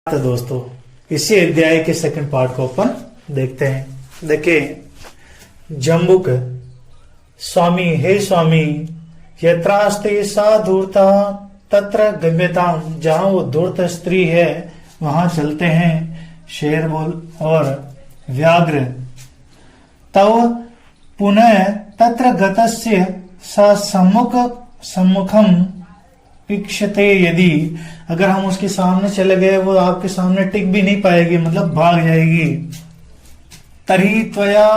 तो दोस्तों इसी अध्याय के सेकंड पार्ट को अपन देखते हैं। देखिए, जम्बुक स्वामी, हे स्वामी, यत्रास्ते सा धूर्ता तत्र गम्यताम, जहां वो धूर्त स्त्री है वहां चलते हैं। शेर बोल और व्याघ्र तव पुनः तत्र गतस्य सा सम्मुखम इक्षते, यदि अगर हम उसके सामने चले गए वो आपके सामने टिक भी नहीं पाएगी, मतलब भाग जाएगी। तरी त्वया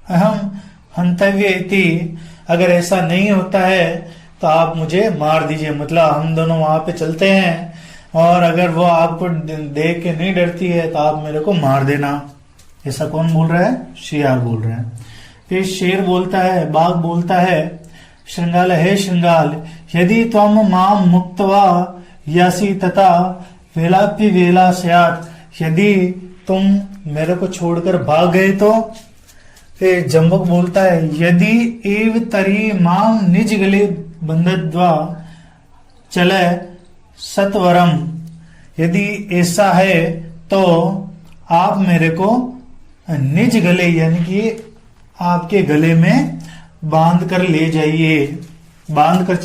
अहम हंतव्य इति, अगर ऐसा नहीं होता है तो आप मुझे मार दीजिए, मतलब हम दोनों वहां पे चलते हैं और अगर वो आपको देख के नहीं डरती है तो आप मेरे को मार देना। ऐसा कौन बोल रहा है? शियार बोल रहा है। फिर शेर बोलता है, बाघ बोलता है, श्रृंगाल, हे श्रृंगाल, यदि त्वम माम मुक्तवा यासी तथा वेलाप्य वेला स्यात्, यदि तुम मेरे को छोड़कर भाग गए तो। फिर जम्बुक बोलता है, यदि एव तरी माम निज गले बंधद्वा चले सत्वरम, यदि ऐसा है तो आप मेरे को निज गले यानी कि आपके गले में बांध कर ले जाइए, बांध कर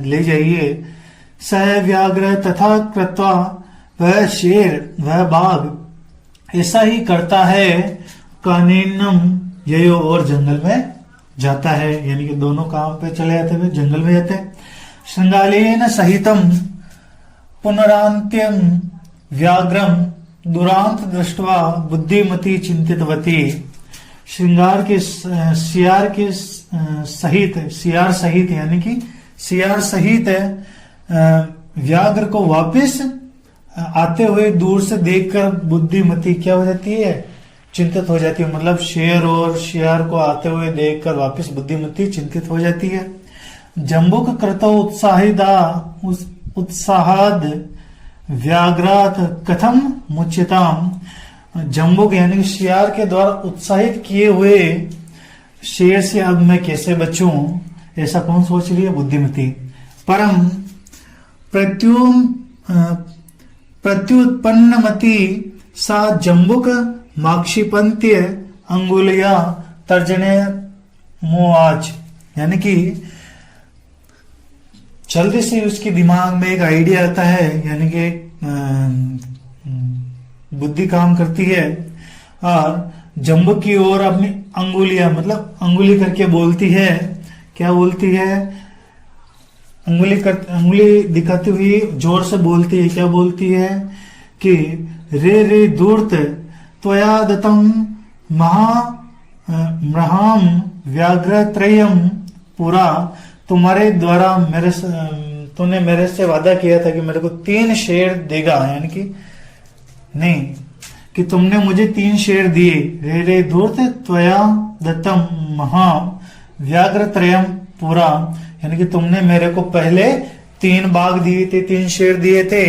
ले जाइए। सह व्याघ्र तथा कृत्वा, वह शेर वह बाघ ऐसा ही करता है। कानेनम ययो, और जंगल में जाता है, यानी कि दोनों काम पे चले जाते हुए जंगल में जाते हैं। श्रृंगालेन सहितम पुनरांत्यम व्याघ्रम दुरांत दृष्टवा बुद्धिमती चिंतितवती, श्रृंगार के सियार के सहित, सियार सहित यानी कि सियार सहित व्याघ्र को वापस आते हुए दूर से देखकर बुद्धिमती क्या हो जाती है? चिंतित हो जाती है। मतलब शेर और सियार को आते हुए देखकर वापस बुद्धिमती चिंतित हो जाती है। जम्बुक कृतो उत्साहिदा उत्साहाद व्याघ्रात कथम मुच्यताम, जम्बुक यानी कि सियार के द्वारा उत्साहित किए हुए शेर से अब मैं कैसे बचूं, ऐसा कौन सोच रही है? बुद्धिमती। परम प्रत्युत्पन्नमति सा जम्बुक माक्षिपंत्य अंगुलिया तर्जने मुआज, यानी कि जल्दी से उसके दिमाग में एक आइडिया आता है, यानी कि बुद्धि काम करती है और जम्बुक की ओर अपनी अंगुलियां मतलब अंगुली करके बोलती है। क्या बोलती है? अंगुली दिखाती हुई जोर से बोलती है। क्या बोलती है? कि रे रे दूर्त त्वया दतम मृहाम व्याघ्र त्रयम पुरा, तुम्हारे द्वारा तूने मेरे से वादा किया था कि मेरे को 3 शेर देगा, यानी कि नहीं कि तुमने मुझे 3 शेर दिए। रे रे धूर्त त्वया दत्तम महा व्याघ्र त्रयम पूरा, यानी कि तुमने मेरे को पहले 3 बाघ दिए थे, 3 शेर दिए थे।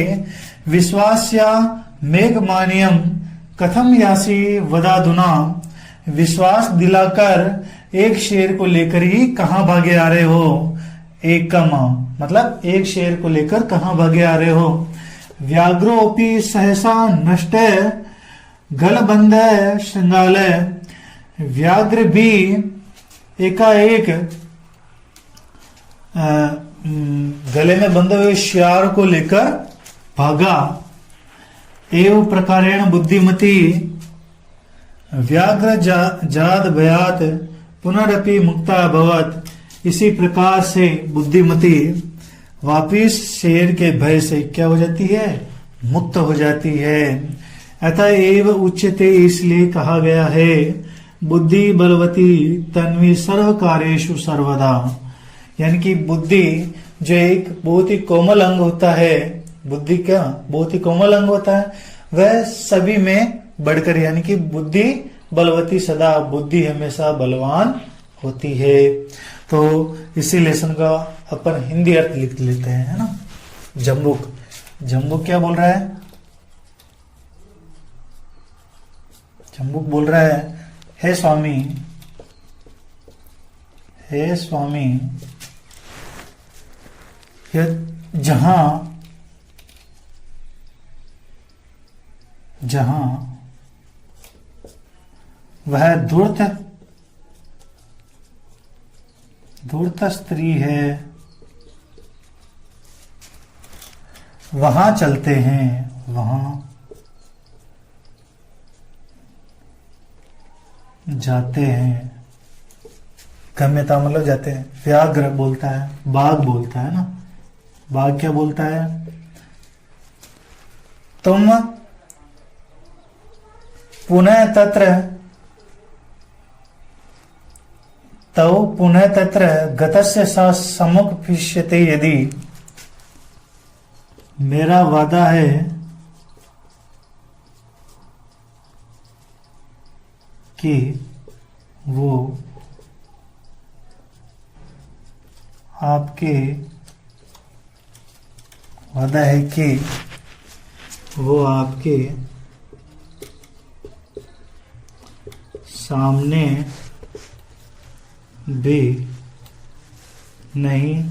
विश्वास्या मेघमानियम कथम यासी वदादुना, विश्वास दिलाकर एक शेर को लेकर ही कहां भागे आ रहे हो? एक का मां मतलब एक शेर को लेकर कहां भागे आ रहे हो? व्याघ्रोपि सहसा नष्ट गलबंध श्रृंगालय, व्याघ्र भी एकाएक गले में बंधे हुए शियार को लेकर भागा। एवं प्रकारेण बुद्धिमती व्याघ्र जाद भयात पुनरपि मुक्ता अभवत, इसी प्रकार से बुद्धिमती वापिस शेर के भय से क्या हो जाती है? मुक्त हो जाती है। अतएव उच्यते, इसलिए कहा गया है, बुद्धि बलवती तन्वी सर्व कार्येषु सर्वदा, यानी कि बुद्धि जो एक बहुत ही कोमल अंग होता है, बुद्धि क्या बहुत ही कोमल अंग होता है, वह सभी में बढ़कर, यानी कि बुद्धि बलवती सदा, बुद्धि हमेशा बलवान होती है। तो इसी लेसन का अपन हिंदी अर्थ लिख लेते हैं, है ना। जम्बुक, जम्बुक क्या बोल रहा है? जम्बुक बोल रहा है, हे स्वामी, हे स्वामी, जहां जहां वह धूर्त स्त्री है, वहां चलते हैं, वहां जाते हैं। गम्यता मतलब जाते हैं। व्याघ्र बोलता है, बाघ बोलता है ना। बाघ क्या बोलता है? तुम पुनः तत्र तौ पुनः तत्र गतस्य सा समुपशिष्यते यदि। मेरा वादा है कि वो आपके वादा है कि वो आपके सामने भी नहीं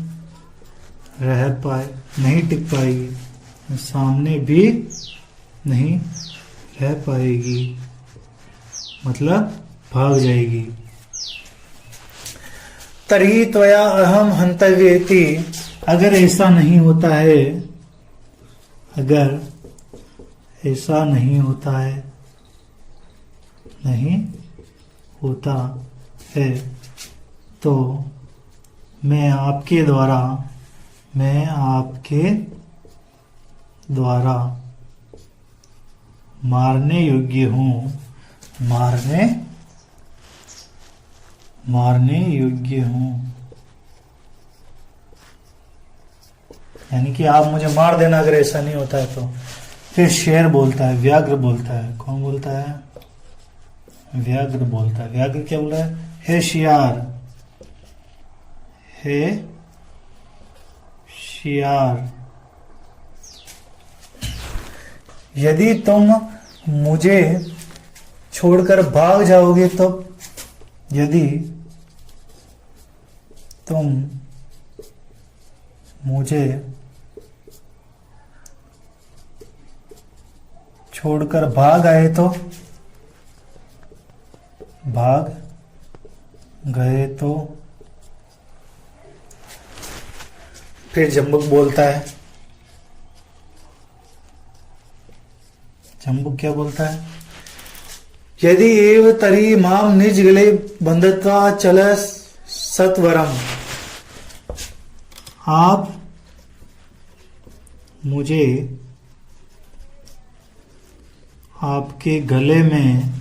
टिक पाएगी, सामने भी नहीं रह पाएगी, मतलब भाग जाएगी। तर्हि त्वया अहम हंतव्येति। अगर ऐसा नहीं होता है, अगर ऐसा नहीं होता है, नहीं होता है तो मैं आपके द्वारा मारने योग्य हूं, मारने योग्य हूं। यानी कि आप मुझे मार देना अगर ऐसा नहीं होता है तो। फिर शेर बोलता है, व्याघ्र बोलता है। कौन बोलता है? व्याघ्र बोलता है। व्याघ्र क्या बोल रहा है? हे शियार, हे शियार, यदि तुम मुझे छोड़कर भाग जाओगे तो, यदि तुम मुझे छोड़कर भाग गए तो फिर जम्बुक बोलता है। जम्बुक क्या बोलता है? यदि एव तरी माम निज गले बंधत्वा चल सत्वरम। आप मुझे आपके गले में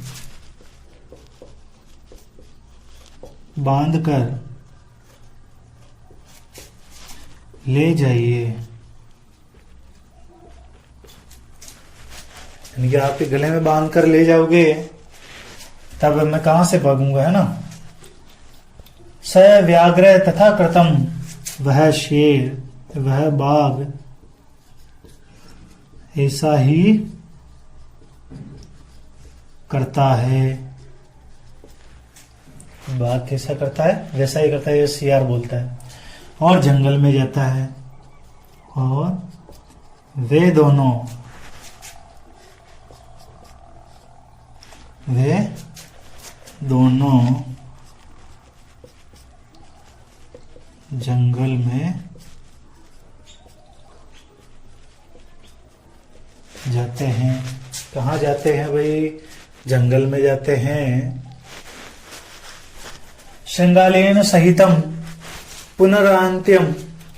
बांधकर ले जाइए। यानी कि आपके गले में बांधकर ले जाओगे तब मैं कहां से भागूंगा, है ना। स व्याघ्र तथा कृतम, वह शेर, वह बाघ ऐसा ही करता है। बाघ कैसा करता है? वैसा ही करता है, ये सियार बोलता है। और जंगल में जाता है और वे दोनों जंगल में जाते हैं। कहाँ जाते हैं भाई? जंगल में जाते हैं। श्रृंगालेन सहितम पुनरांत्यम,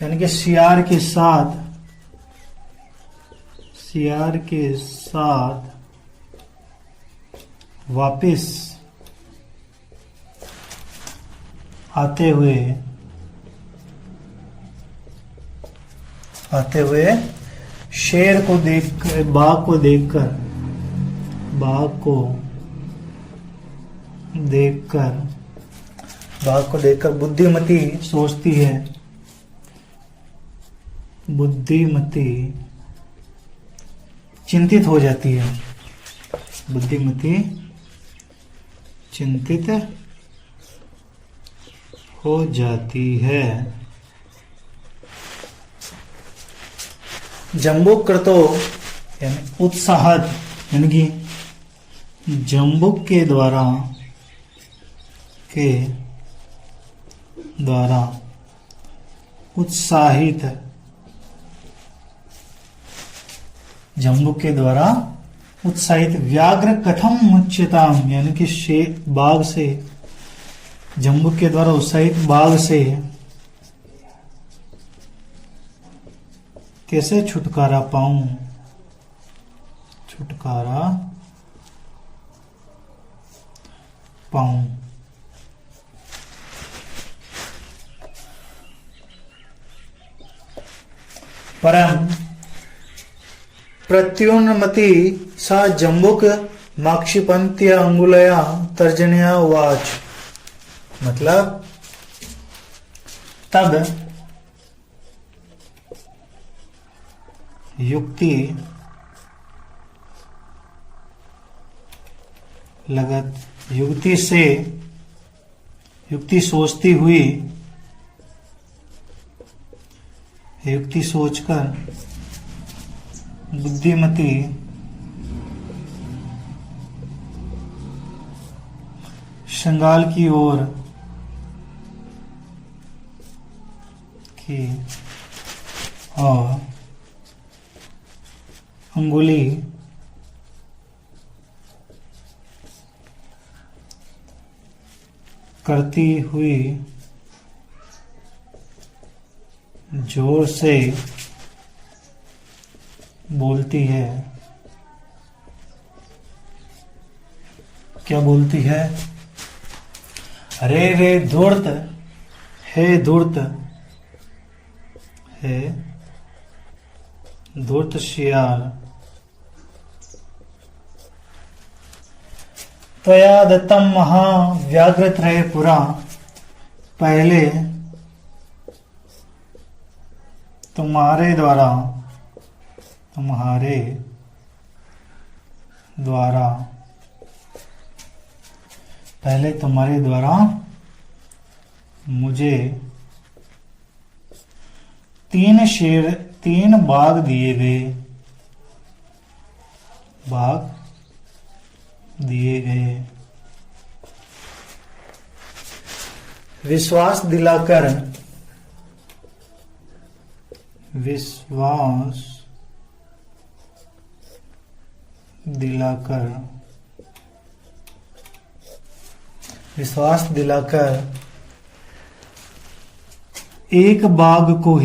यानी कि सियार के साथ वापिस आते हुए शेर को देखकर, बाघ को देखकर बुद्धिमती सोचती है, बुद्धिमती चिंतित हो जाती है। बुद्धिमती चिंतित हो जाती है। जम्बुक कृतो यानी उत्साहत, यानी कि जम्बुक के द्वारा उत्साहित, जम्बुक के द्वारा उत्साहित व्याघ्र कथम मुच्यताम, यानी कि बाघ से, जम्बुक के द्वारा उत्साहित बाघ से कैसे छुटकारा पाऊं, छुटकारा पाऊं। परम प्रत्युन्नमति सा जम्बुक माक्षिपंत्य अंगुलया तर्जनया उवाच, मतलब तब युक्ति सोचती हुई, युक्ति सोचकर बुद्धिमती शंगाल की ओर की और अंगुली करती हुई जोर से बोलती है। क्या बोलती है? अरे रे धूर्त, हे धूर्त, हे धूर्त शियाल, त्वया दत्तम महाव्याघ्रत्रय पुरा, पहले तुम्हारे द्वारा मुझे 3 बाघ दिए गए। विश्वास दिलाकर एक बाघ को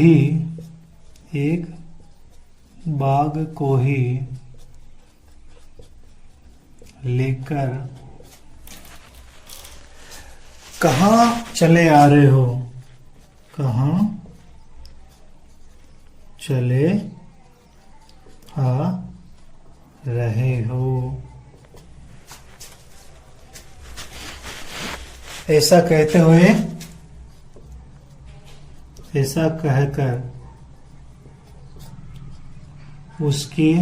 ही लेकर कहाँ चले आ रहे हो? कहाँ चले आ रहे हो? ऐसा कहकर उसकी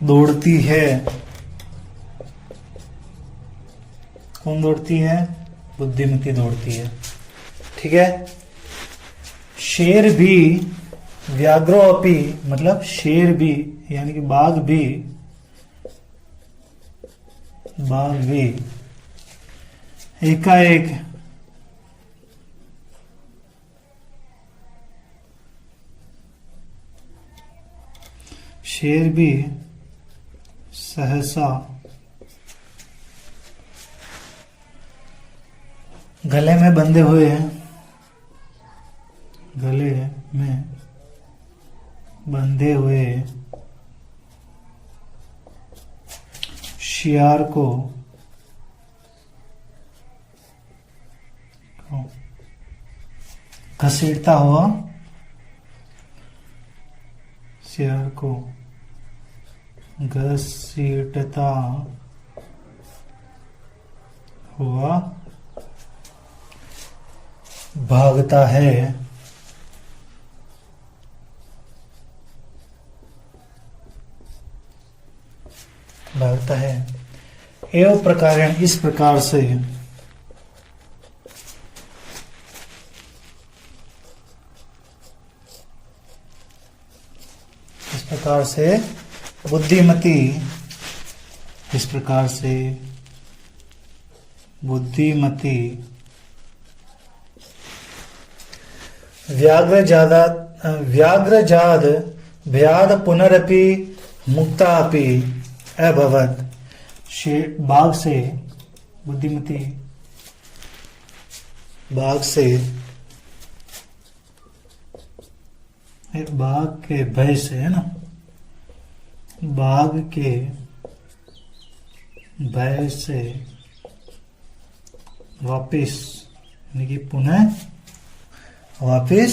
दौड़ती है। कौन दौड़ती है? बुद्धिमती दौड़ती है। ठीक है। शेर भी व्याघ्रो अपि, मतलब शेर भी यानी कि बाघ भी एकाएक शेर भी सहसा गले में बंधे हुए शियार को घसीटता हुआ भागता है। एवं प्रकार, इस प्रकार से प्रकार से बुद्धिमती, इस प्रकार से बुद्धिमती व्याघ्रजाद भयाद पुनरपि मुक्ता अपि अभवत्। बाघ से बुद्धिमती, बाघ से, बाघ के भय से, है ना, बाघ के भय से वापिस, यानी कि पुनः वापिस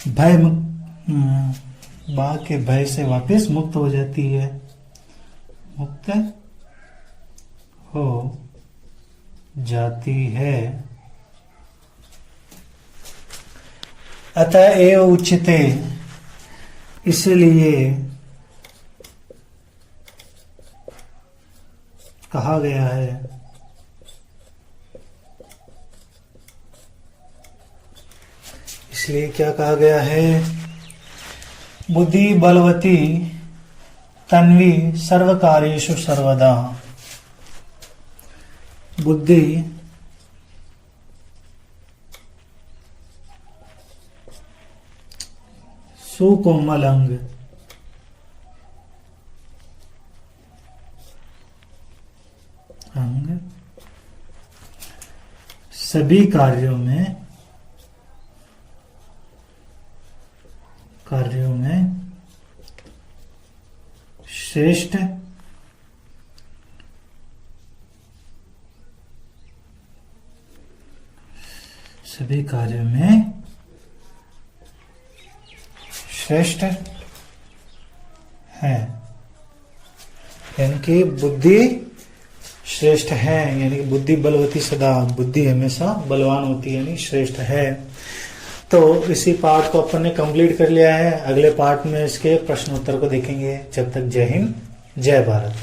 भय, बाघ के भय से वापिस मुक्त हो जाती है, मुक्त हो जाती है। अतः एव उच्यते, इसलिए कहा गया है, इसलिए क्या कहा गया है, बुद्धि बलवती तन्वी सर्वकार्येषु सर्वदा। बुद्धि सुकोमल अंग, सभी कार्यों में श्रेष्ठ सभी कार्यों में श्रेष्ठ है, यानी कि बुद्धि श्रेष्ठ है, यानी कि बुद्धि बलवती सदा, बुद्धि हमेशा बलवान होती है, यानी श्रेष्ठ है। तो इसी पार्ट को अपन ने कंप्लीट कर लिया है। अगले पार्ट में इसके प्रश्न उत्तर को देखेंगे। जब तक जय हिंद, जय भारत।